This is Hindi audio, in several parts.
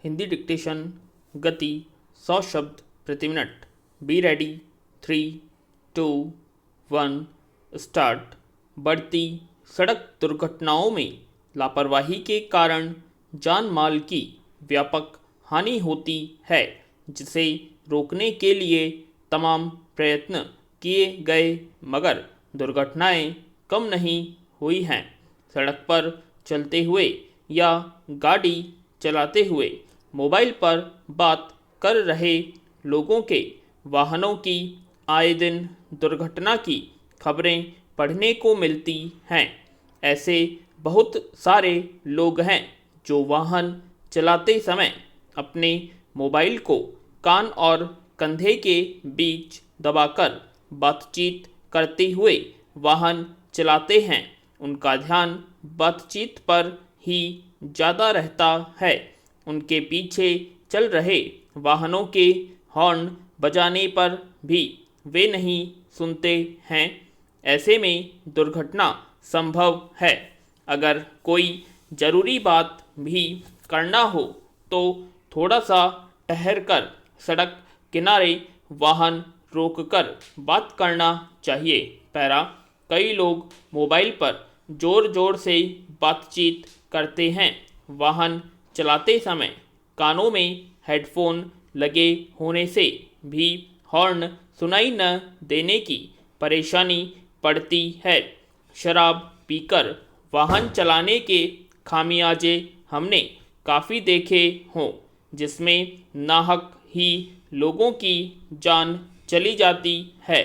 हिंदी डिक्टेशन गति 100 शब्द प्रति मिनट। Be ready. 3, 2, 1 स्टार्ट। बढ़ती सड़क दुर्घटनाओं में लापरवाही के कारण जान माल की व्यापक हानि होती है, जिसे रोकने के लिए तमाम प्रयत्न किए गए मगर दुर्घटनाएं कम नहीं हुई हैं। सड़क पर चलते हुए या गाड़ी चलाते हुए मोबाइल पर बात कर रहे लोगों के वाहनों की आए दिन दुर्घटना की खबरें पढ़ने को मिलती हैं। ऐसे बहुत सारे लोग हैं जो वाहन चलाते समय अपने मोबाइल को कान और कंधे के बीच दबाकर बातचीत करते हुए वाहन चलाते हैं। उनका ध्यान बातचीत पर ही ज़्यादा रहता है। उनके पीछे चल रहे वाहनों के हॉर्न बजाने पर भी वे नहीं सुनते हैं। ऐसे में दुर्घटना संभव है। अगर कोई ज़रूरी बात भी करना हो तो थोड़ा सा ठहरकर सड़क किनारे वाहन रोककर बात करना चाहिए। पैरा कई लोग मोबाइल पर ज़ोर ज़ोर से बातचीत करते हैं। वाहन चलाते समय कानों में हेडफोन लगे होने से भी हॉर्न सुनाई न देने की परेशानी पड़ती है। शराब पीकर वाहन चलाने के खामियाजे हमने काफ़ी देखे हों, जिसमें नाहक ही लोगों की जान चली जाती है।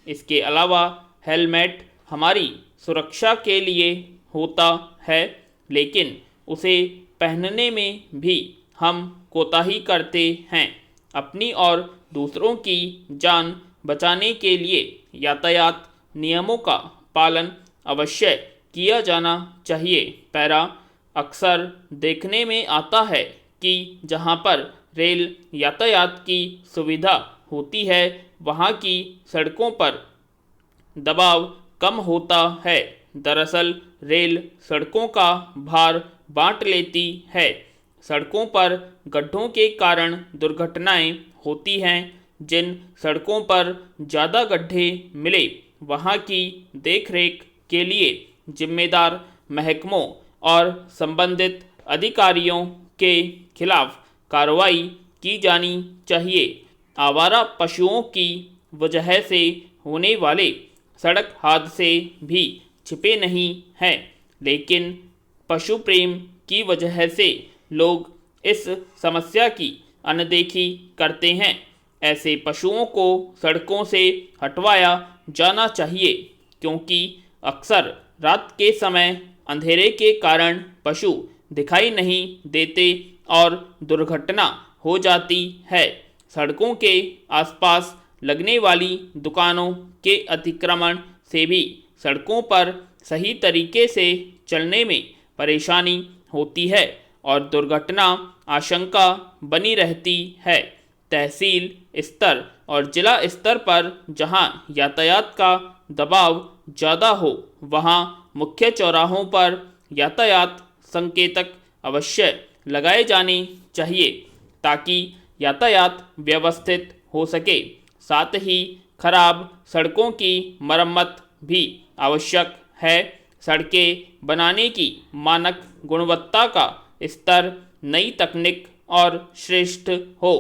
इसके अलावा हेलमेट हमारी सुरक्षा के लिए होता है, लेकिन उसे पहनने में भी हम कोताही करते हैं। अपनी और दूसरों की जान बचाने के लिए यातायात नियमों का पालन अवश्य किया जाना चाहिए। पैरा अक्सर देखने में आता है कि जहां पर रेल यातायात की सुविधा होती है, वहां की सड़कों पर दबाव कम होता है। दरअसल रेल सड़कों का भार बांट लेती है। सड़कों पर गड्ढों के कारण दुर्घटनाएं होती हैं। जिन सड़कों पर ज़्यादा गड्ढे मिले, वहां की देखरेख के लिए जिम्मेदार महकमों और संबंधित अधिकारियों के खिलाफ कार्रवाई की जानी चाहिए। आवारा पशुओं की वजह से होने वाले सड़क हादसे भी छिपे नहीं हैं, लेकिन पशु प्रेम की वजह से लोग इस समस्या की अनदेखी करते हैं। ऐसे पशुओं को सड़कों से हटवाया जाना चाहिए, क्योंकि अक्सर रात के समय अंधेरे के कारण पशु दिखाई नहीं देते और दुर्घटना हो जाती है। सड़कों के आसपास लगने वाली दुकानों के अतिक्रमण से भी सड़कों पर सही तरीके से चलने में परेशानी होती है और दुर्घटना आशंका बनी रहती है। तहसील स्तर और जिला स्तर पर जहां यातायात का दबाव ज़्यादा हो, वहां मुख्य चौराहों पर यातायात संकेतक अवश्य लगाए जाने चाहिए, ताकि यातायात व्यवस्थित हो सके। साथ ही खराब सड़कों की मरम्मत भी आवश्यक है। सड़कें बनाने की मानक गुणवत्ता का स्तर नई तकनीक और श्रेष्ठ हो,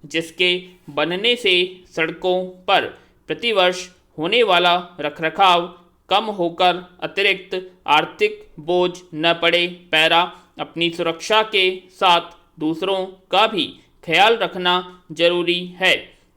जिसके बनने से सड़कों पर प्रतिवर्ष होने वाला रखरखाव कम होकर अतिरिक्त आर्थिक बोझ न पड़े। पैरा अपनी सुरक्षा के साथ दूसरों का भी ख्याल रखना जरूरी है।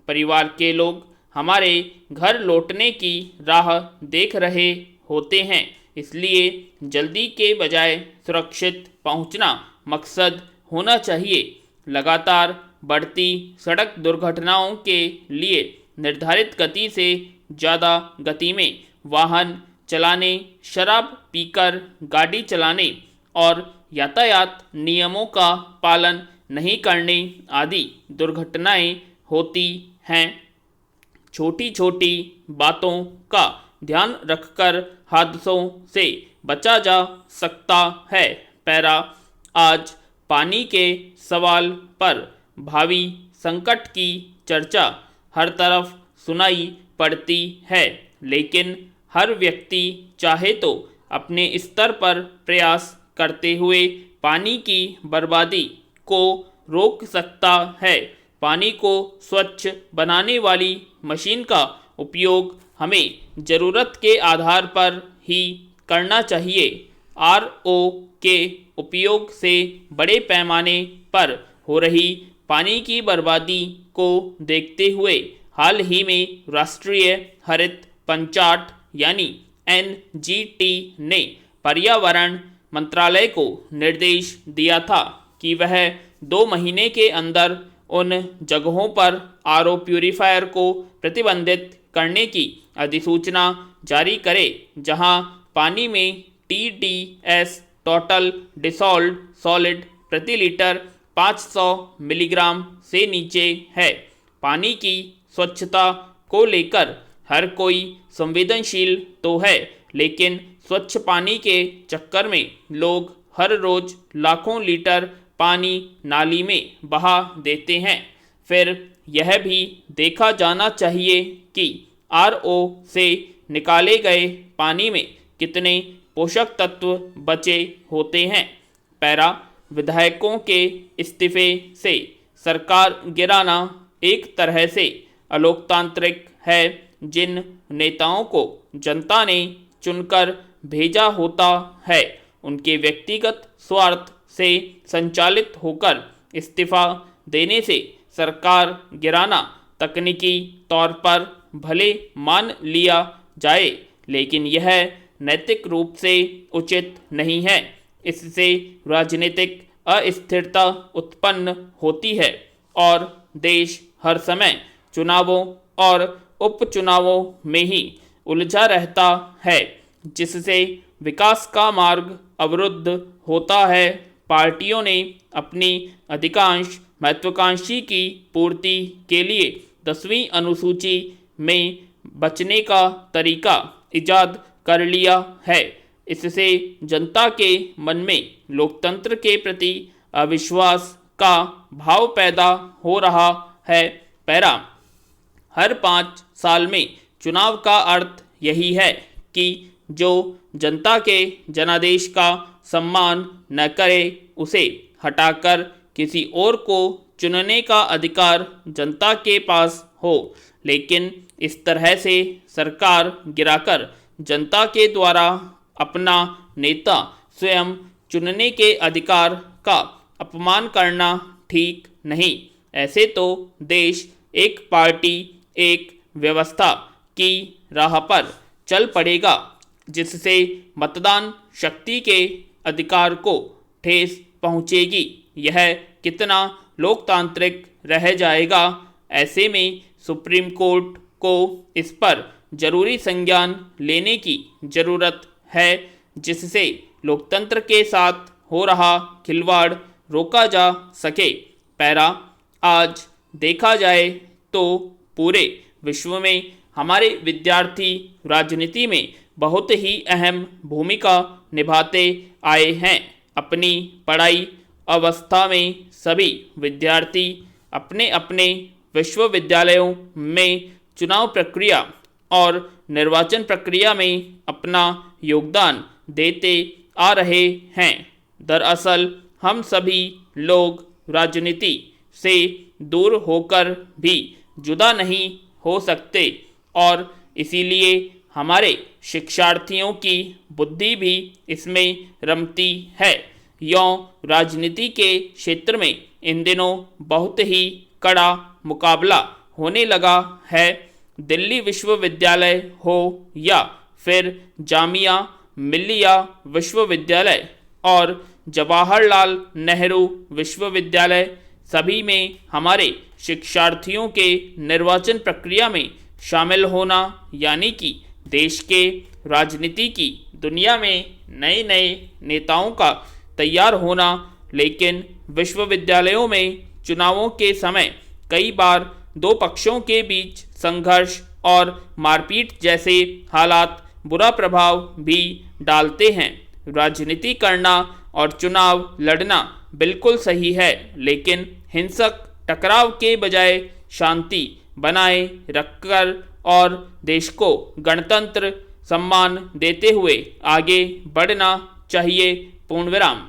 परिवार के लोग हमारे घर लौटने की राह देख रहे होते हैं, इसलिए जल्दी के बजाय सुरक्षित पहुंचना मकसद होना चाहिए। लगातार बढ़ती सड़क दुर्घटनाओं के लिए निर्धारित गति से ज़्यादा गति में वाहन चलाने, शराब पीकर गाड़ी चलाने और यातायात नियमों का पालन नहीं करने आदि दुर्घटनाएं होती हैं। छोटी छोटी बातों का ध्यान रखकर हादसों से बचा जा सकता है। पैरा आज पानी के सवाल पर भावी संकट की चर्चा हर तरफ सुनाई पड़ती है, लेकिन हर व्यक्ति चाहे तो अपने स्तर पर प्रयास करते हुए पानी की बर्बादी को रोक सकता है। पानी को स्वच्छ बनाने वाली मशीन का उपयोग हमें ज़रूरत के आधार पर ही करना चाहिए। आरओ के उपयोग से बड़े पैमाने पर हो रही पानी की बर्बादी को देखते हुए हाल ही में राष्ट्रीय हरित पंचाट यानी एनजीटी ने पर्यावरण मंत्रालय को निर्देश दिया था कि वह 2 महीने के अंदर उन जगहों पर आरओ प्यूरीफायर को प्रतिबंधित करने की अधिसूचना जारी करे जहां पानी में TDS टोटल डिसॉल्व्ड सॉलिड प्रति लीटर 500 मिलीग्राम से नीचे है। पानी की स्वच्छता को लेकर हर कोई संवेदनशील तो है, लेकिन स्वच्छ पानी के चक्कर में लोग हर रोज लाखों लीटर पानी नाली में बहा देते हैं। फिर यह भी देखा जाना चाहिए कि आरओ से निकाले गए पानी में कितने पोषक तत्व बचे होते हैं। पैरा विधायकों के इस्तीफे से सरकार गिराना एक तरह से अलोकतांत्रिक है। जिन नेताओं को जनता ने चुनकर भेजा होता है, उनके व्यक्तिगत स्वार्थ से संचालित होकर इस्तीफा देने से सरकार गिराना तकनीकी तौर पर भले मान लिया जाए, लेकिन यह नैतिक रूप से उचित नहीं है। इससे राजनीतिक अस्थिरता उत्पन्न होती है और देश हर समय चुनावों और उपचुनावों में ही उलझा रहता है, जिससे विकास का मार्ग अवरुद्ध होता है। पार्टियों ने अपनी अधिकांश महत्वाकांक्षी की पूर्ति के लिए 10वीं अनुसूची में बचने का तरीका इजाद कर लिया है। इससे जनता के मन में लोकतंत्र के प्रति अविश्वास का भाव पैदा हो रहा है। पैरा हर 5 साल में चुनाव का अर्थ यही है कि जो जनता के जनादेश का सम्मान न करे, उसे हटाकर किसी और को चुनने का अधिकार जनता के पास हो। लेकिन इस तरह से सरकार गिराकर जनता के द्वारा अपना नेता स्वयं चुनने के अधिकार का अपमान करना ठीक नहीं। ऐसे तो देश एक पार्टी एक व्यवस्था की राह पर चल पड़ेगा, जिससे मतदान शक्ति के अधिकार को ठेस पहुंचेगी। यह कितना लोकतांत्रिक रह जाएगा। ऐसे में सुप्रीम कोर्ट को इस पर जरूरी संज्ञान लेने की जरूरत है, जिससे लोकतंत्र के साथ हो रहा खिलवाड़ रोका जा सके। पैरा आज देखा जाए तो पूरे विश्व में हमारे विद्यार्थी राजनीति में बहुत ही अहम भूमिका निभाते आए हैं। अपनी पढ़ाई अवस्था में सभी विद्यार्थी अपने अपने विश्वविद्यालयों में चुनाव प्रक्रिया और निर्वाचन प्रक्रिया में अपना योगदान देते आ रहे हैं। दरअसल हम सभी लोग राजनीति से दूर होकर भी जुदा नहीं हो सकते और इसीलिए हमारे शिक्षार्थियों की बुद्धि भी इसमें रमती है। यों राजनीति के क्षेत्र में इन दिनों बहुत ही कड़ा मुकाबला होने लगा है। दिल्ली विश्वविद्यालय हो या फिर जामिया मिल्लिया विश्वविद्यालय और जवाहरलाल नेहरू विश्वविद्यालय, सभी में हमारे शिक्षार्थियों के निर्वाचन प्रक्रिया में शामिल होना यानी कि देश के राजनीति की दुनिया में नए नए नेताओं का तैयार होना। लेकिन विश्वविद्यालयों में चुनावों के समय कई बार 2 पक्षों के बीच संघर्ष और मारपीट जैसे हालात बुरा प्रभाव भी डालते हैं। राजनीति करना और चुनाव लड़ना बिल्कुल सही है, लेकिन हिंसक टकराव के बजाय शांति बनाए रखकर और देश को गणतंत्र सम्मान देते हुए आगे बढ़ना चाहिए। पूर्ण विराम।